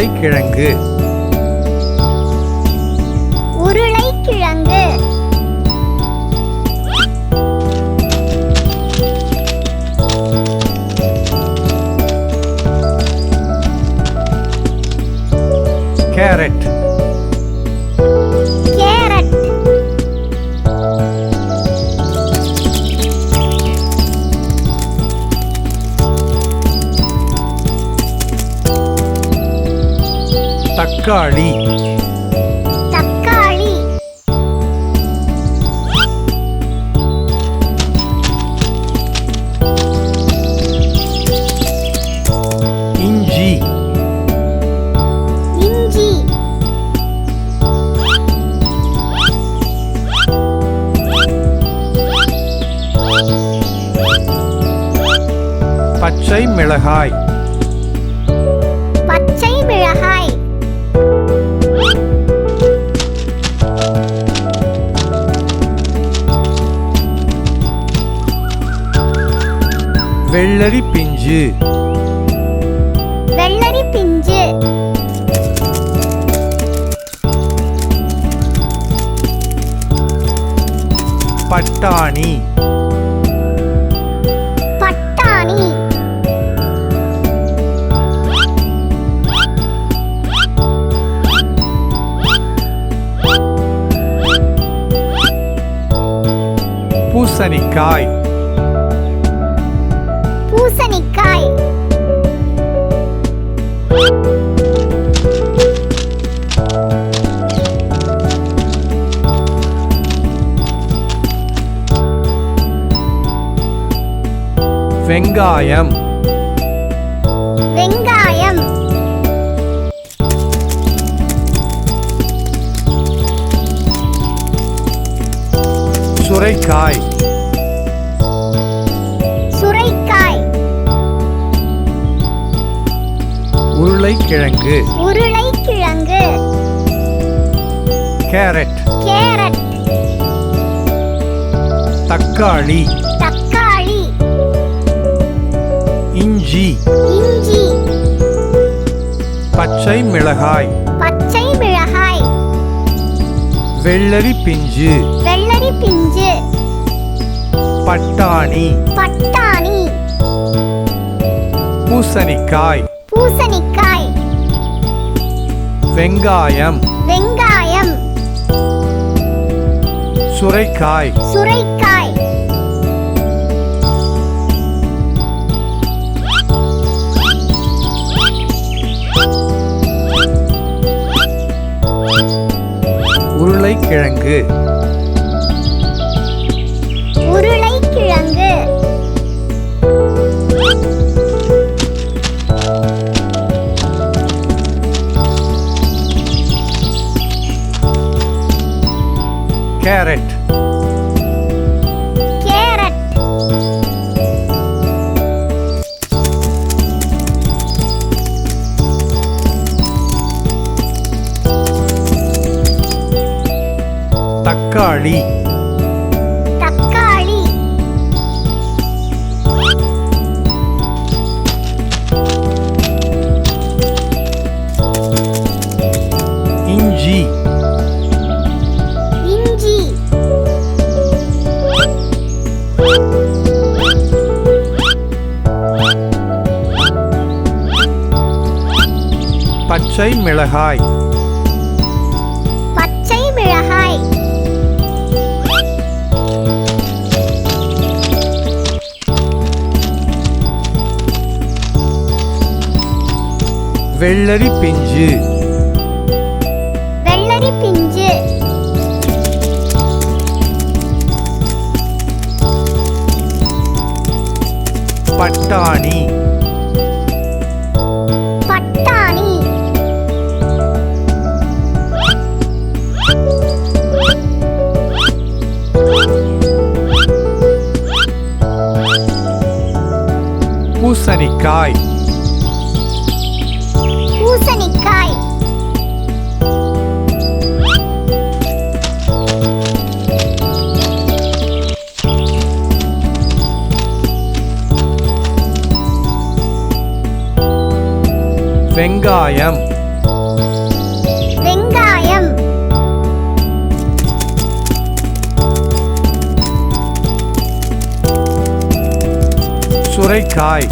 உருளைக்கிழங்கு உருளைக்கிழங்கு carrot carrot தக்காளி தக்காளி இஞ்சி இஞ்சி பச்சை மிளகாய் பச்சை மிளகாய் வெள்ளரி பிஞ்சு வெள்ளரி பிஞ்சு பட்டாணி பட்டாணி பூசணிக்காய் பூசணிக்காய் வெங்காயம் வெங்காயம் சுரைக்காய் சுரைக்காய் உருளைக்கிழங்கு உருளைக்கிழங்கு கேரட் கேரட் தக்காளி தக்காளி இஞ்சி இஞ்சி பச்சை மிளகாய் பச்சை மிளகாய் வெள்ளரி பிஞ்சு வெள்ளரி பிஞ்சு பட்டாணி பட்டாணி பூசணிக்காய் பூசணிக்காய் வெங்காயம் வெங்காயம் சுரைக்காய் சுரைக்காய் உருளைக்கிழங்கு உருளைக்கிழங்கு கேரட் கேரட் தக்காளி தக்காளி இஞ்சி இஞ்சி பச்சை மிளகாய் பச்சை மிளகாய் வெள்ளரி பிஞ்சு வெள்ளரி பிஞ்சு பட்டாணி பட்டாணி பூசணிக்காய் பூசணிக்காய் வெங்காயம் சுரைக்காய்